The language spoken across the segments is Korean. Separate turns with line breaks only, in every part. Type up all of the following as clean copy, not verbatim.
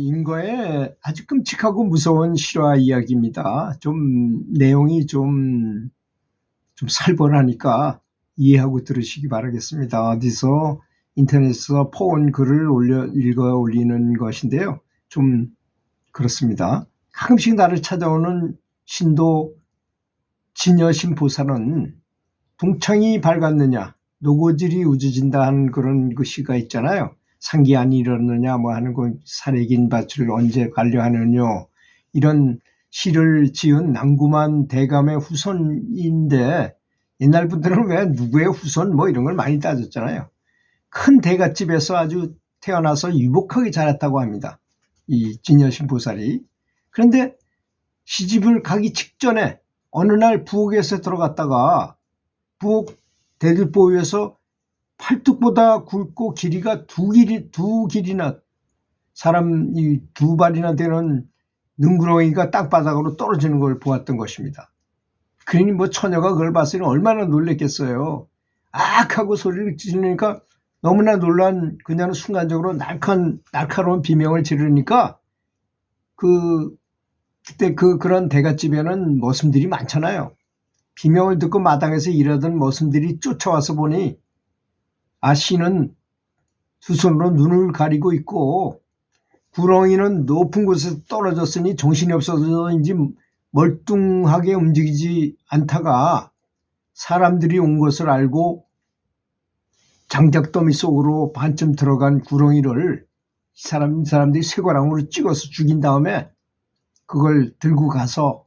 인거의 아주 끔찍하고 무서운 실화 이야기입니다. 좀 내용이 좀 살벌하니까 이해하고 들으시기 바라겠습니다. 어디서 인터넷에서 포온 글을 읽어 올리는 것인데요. 좀 그렇습니다. 가끔씩 나를 찾아오는 신도 진여신 보살은 동창이 밝았느냐, 노고질이 우주진다 하는 그런 그 시가 있잖아요. 상기안이 이렇느냐 뭐 하는 거, 살해긴 밭을 언제 관리하느냐, 이런 시를 지은 남구만 대감의 후손인데, 옛날 분들은 왜 누구의 후손 뭐 이런 걸 많이 따졌잖아요. 큰 대갓집에서 아주 태어나서 유복하게 자랐다고 합니다, 이 진여신 보살이. 그런데 시집을 가기 직전에 어느 날 부엌에서 들어갔다가 부엌 대들보 위에서 팔뚝보다 굵고 길이가 두 길이나, 사람이 두 발이나 되는 능구렁이가 땅바닥으로 떨어지는 걸 보았던 것입니다. 그러니 뭐 처녀가 그걸 봤으니 얼마나 놀랬겠어요. 악 하고 소리를 지르니까 너무나 놀란 그녀는 순간적으로 날카로운 비명을 지르니까 그때 그런 대갓집에는 머슴들이 많잖아요. 비명을 듣고 마당에서 일하던 머슴들이 쫓아와서 보니 아씨는 두 손으로 눈을 가리고 있고 구렁이는 높은 곳에서 떨어졌으니 정신이 없어서인지 멀뚱하게 움직이지 않다가 사람들이 온 것을 알고 장작더미 속으로 반쯤 들어간 구렁이를 사람들이 쇠고랑으로 찍어서 죽인 다음에 그걸 들고 가서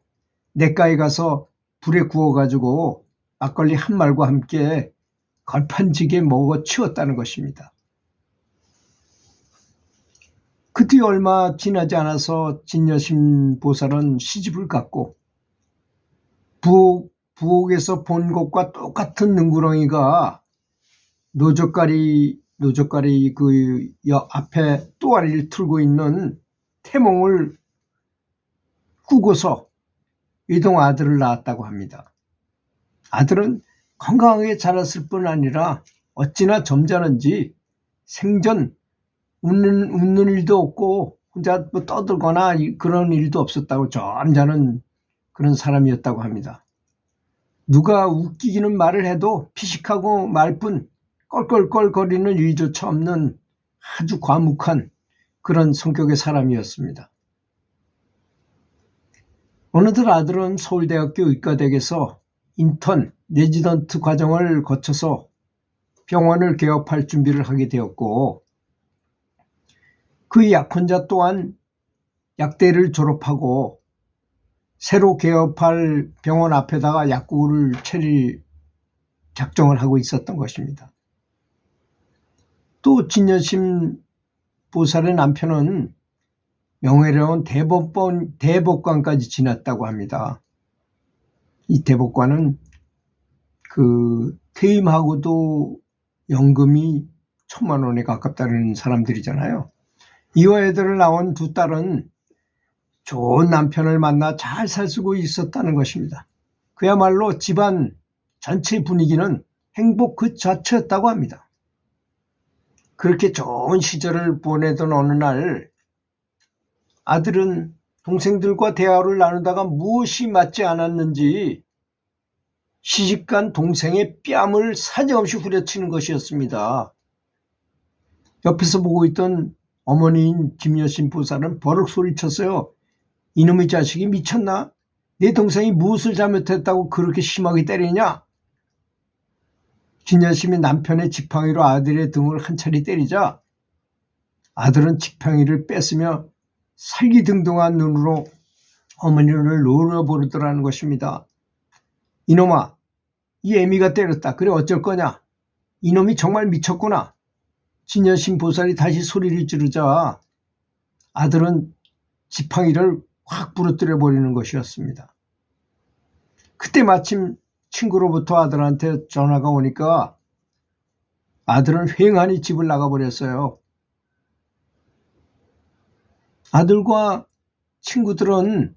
냇가에 가서 불에 구워가지고 막걸리 한 말과 함께 걸판지게 먹어 치웠다는 것입니다. 그 뒤 얼마 지나지 않아서 진여신 보살은 시집을 갔고 부엌에서 본 것과 똑같은 능구렁이가 노젓가리 그 앞에 또아리를 틀고 있는 태몽을 꾸고서 이동 아들을 낳았다고 합니다. 아들은 건강하게 자랐을 뿐 아니라 어찌나 점잖은지 생전 웃는 일도 없고 혼자 뭐 떠들거나 그런 일도 없었다고, 점잖은 그런 사람이었다고 합니다. 누가 웃기기는 말을 해도 피식하고 말뿐 껄껄껄거리는 일조차 없는 아주 과묵한 그런 성격의 사람이었습니다. 어느덧 아들은 서울대학교 의과대학에서 인턴, 레지던트 과정을 거쳐서 병원을 개업할 준비를 하게 되었고, 그 약혼자 또한 약대를 졸업하고 새로 개업할 병원 앞에다가 약국을 차릴 작정을 하고 있었던 것입니다. 또 진여신 보살의 남편은 명예로운 대법관까지 지났다고 합니다. 이 대법관은 퇴임하고도 연금이 1,000만 원에 가깝다는 사람들이잖아요. 이와 애들을 낳은 두 딸은 좋은 남편을 만나 잘 살고 있었다는 것입니다. 그야말로 집안 전체 분위기는 행복 그 자체였다고 합니다. 그렇게 좋은 시절을 보내던 어느 날 아들은 동생들과 대화를 나누다가 무엇이 맞지 않았는지 시집간 동생의 뺨을 사정없이 후려치는 것이었습니다. 옆에서 보고 있던 어머니인 김여신 보살은 버럭 소리쳤어요. 이놈의 자식이 미쳤나? 내 동생이 무엇을 잘못했다고 그렇게 심하게 때리냐? 진여심이 남편의 지팡이로 아들의 등을 한 차례 때리자 아들은 지팡이를 뺐으며 살기등등한 눈으로 어머니를 노려보더라는 것입니다. 이놈아, 이 애미가 때렸다. 그래 어쩔 거냐? 이놈이 정말 미쳤구나. 진여신 보살이 다시 소리를 지르자 아들은 지팡이를 확 부러뜨려 버리는 것이었습니다. 그때 마침 친구로부터 아들한테 전화가 오니까 아들은 휑하니 집을 나가버렸어요. 아들과 친구들은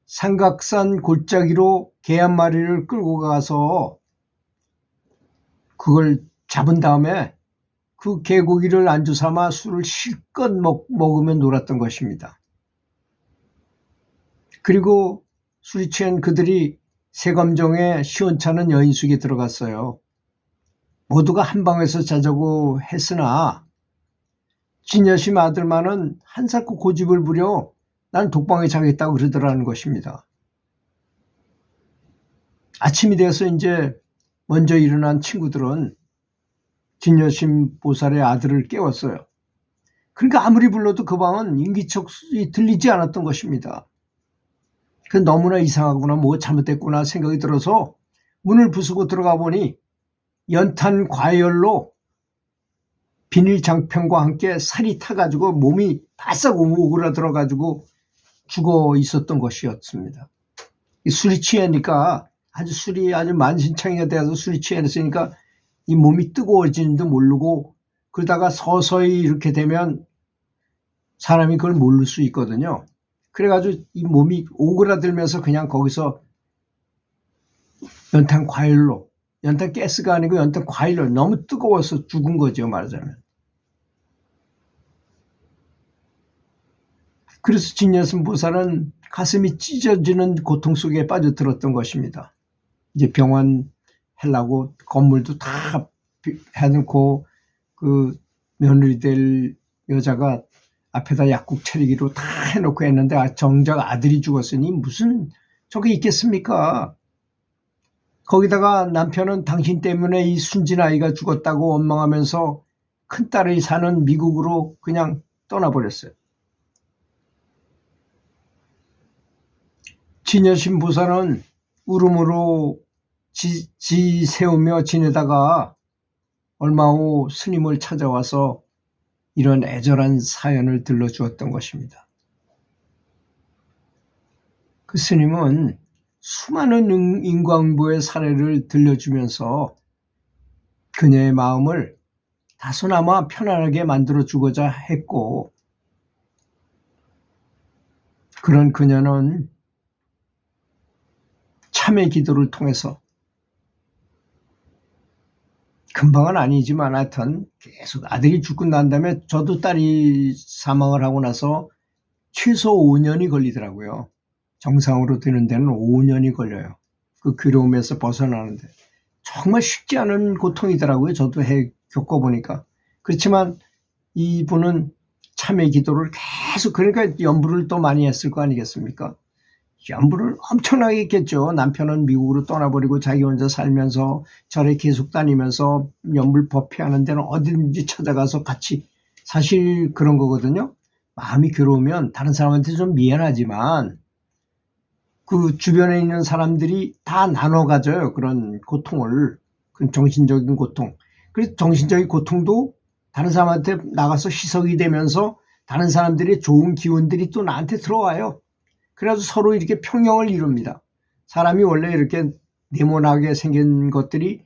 삼각산 골짜기로 개 한 마리를 끌고 가서 그걸 잡은 다음에 그 개고기를 안주 삼아 술을 실컷 먹으며 놀았던 것입니다. 그리고 술이 취한 그들이 세검정에 시원찮은 여인숙에 들어갔어요. 모두가 한 방에서 자자고 했으나 진여심 아들만은 한사코 고집을 부려 난 독방에 자겠다고 그러더라는 것입니다. 아침이 돼서 이제 먼저 일어난 친구들은 진여심 보살의 아들을 깨웠어요. 그러니까 아무리 불러도 그 방은 인기척이 들리지 않았던 것입니다. 그 너무나 이상하구나, 뭐 잘못됐구나 생각이 들어서 문을 부수고 들어가 보니 연탄 과열로 비닐 장편과 함께 살이 타가지고 몸이 바싹 오그라들어가지고 죽어 있었던 것이었습니다. 술이 취하니까 술이 아주 만신창이가 돼서 술이 취했으니까 이 몸이 뜨거워지는도 모르고 그러다가 서서히 이렇게 되면 사람이 그걸 모를 수 있거든요. 그래가지고 이 몸이 오그라들면서 그냥 거기서 연탄 과일로, 연탄 가스가 아니고 연탄 과일로 너무 뜨거워서 죽은 거죠, 말하자면. 그래서 진여심 보살은 가슴이 찢어지는 고통 속에 빠져들었던 것입니다. 이제 병원 하려고 건물도 다 해놓고 그 며느리 될 여자가 앞에다 약국 차리기로 다 해놓고 했는데 정작 아들이 죽었으니 무슨 저게 있겠습니까? 거기다가 남편은 당신 때문에 이 순진 아이가 죽었다고 원망하면서 큰딸이 사는 미국으로 그냥 떠나버렸어요. 진여심 보살은 울음으로 지 세우며 지내다가 얼마 후 스님을 찾아와서 이런 애절한 사연을 들려주었던 것입니다. 그 스님은 수많은 인광부의 사례를 들려주면서 그녀의 마음을 다소나마 편안하게 만들어주고자 했고, 그런 그녀는 참회 기도를 통해서 금방은 아니지만 하여튼 계속 아들이 죽고 난 다음에 저도 딸이 사망을 하고 나서 최소 5년이 걸리더라고요. 정상으로 되는 데는 5년이 걸려요. 그 괴로움에서 벗어나는데. 정말 쉽지 않은 고통이더라고요. 저도 겪어보니까. 그렇지만 이분은 참회 기도를 계속, 그러니까 연부를 또 많이 했을 거 아니겠습니까? 연부를 엄청나게 했겠죠. 남편은 미국으로 떠나버리고 자기 혼자 살면서 절에 계속 다니면서 연불 법회하는 데는 어디든지 찾아가서 같이, 사실 그런 거거든요. 마음이 괴로우면 다른 사람한테 좀 미안하지만 그 주변에 있는 사람들이 다 나눠 가져요. 그런 고통을, 그 정신적인 고통. 그래서 정신적인 고통도 다른 사람한테 나가서 희석이 되면서 다른 사람들의 좋은 기운들이 또 나한테 들어와요. 그래서 서로 이렇게 평형을 이룹니다. 사람이 원래 이렇게 네모나게 생긴 것들이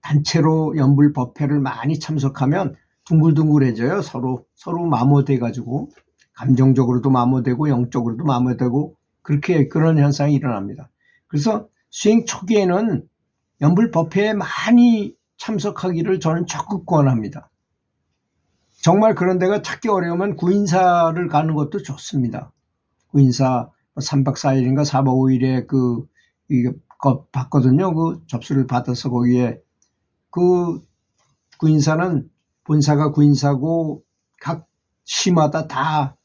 단체로 연불 법회를 많이 참석하면 둥글둥글해져요. 서로 마모돼 가지고 감정적으로도 마모되고 영적으로도 마모되고 그렇게 그런 현상이 일어납니다. 그래서 수행 초기에는 연불 법회에 많이 참석하기를 저는 적극 권합니다. 정말 그런 데가 찾기 어려우면 구인사를 가는 것도 좋습니다. 구인사 3박 4일인가 4박 5일에 이거 받거든요. 그 접수를 받아서 거기에 그 구인사는 본사가 구인사고 각 시마다 다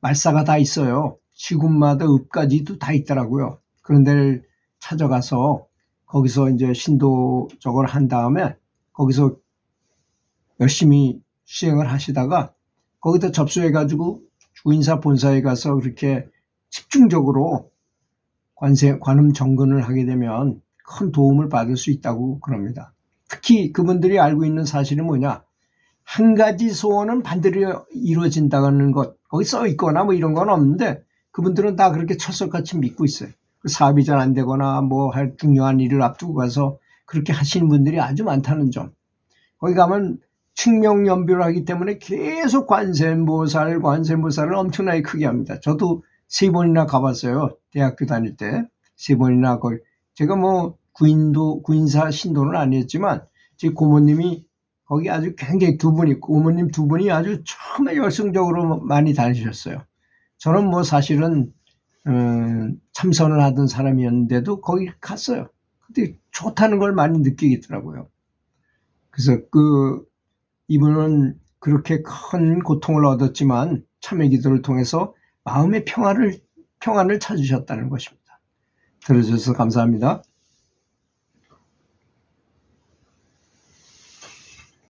말사가 다 있어요. 시군마다 읍까지도 다 있더라고요. 그런 데를 찾아가서 거기서 이제 신도 저걸 한 다음에 거기서 열심히 수행을 하시다가 거기다 접수해가지고 구인사 본사에 가서 그렇게 집중적으로 관음 정근을 하게 되면 큰 도움을 받을 수 있다고 그럽니다. 특히 그분들이 알고 있는 사실이 뭐냐, 한 가지 소원은 반드시 이루어진다는 것, 거기 써 있거나 뭐 이런 건 없는데 그분들은 다 그렇게 철석같이 믿고 있어요. 사업이 잘 안 되거나 뭐 할 중요한 일을 앞두고 가서 그렇게 하시는 분들이 아주 많다는 점. 거기 가면 칭명연비를 하기 때문에 계속 관세음보살을 엄청나게 크게 합니다. 저도 3번이나 가봤어요. 대학교 다닐 때 3번이나 제가 뭐 구인사 신도는 아니었지만 제 고모님이 거기 아주 굉장히 두 분이, 고모님 두 분이 아주 처음에 열성적으로 많이 다니셨어요. 저는 뭐 사실은 참선을 하던 사람이었는데도 거기 갔어요. 근데 좋다는 걸 많이 느끼겠더라고요. 그래서 이분은 그렇게 큰 고통을 얻었지만 참회 기도를 통해서 마음의 평안을 찾으셨다는 것입니다. 들어주셔서 감사합니다.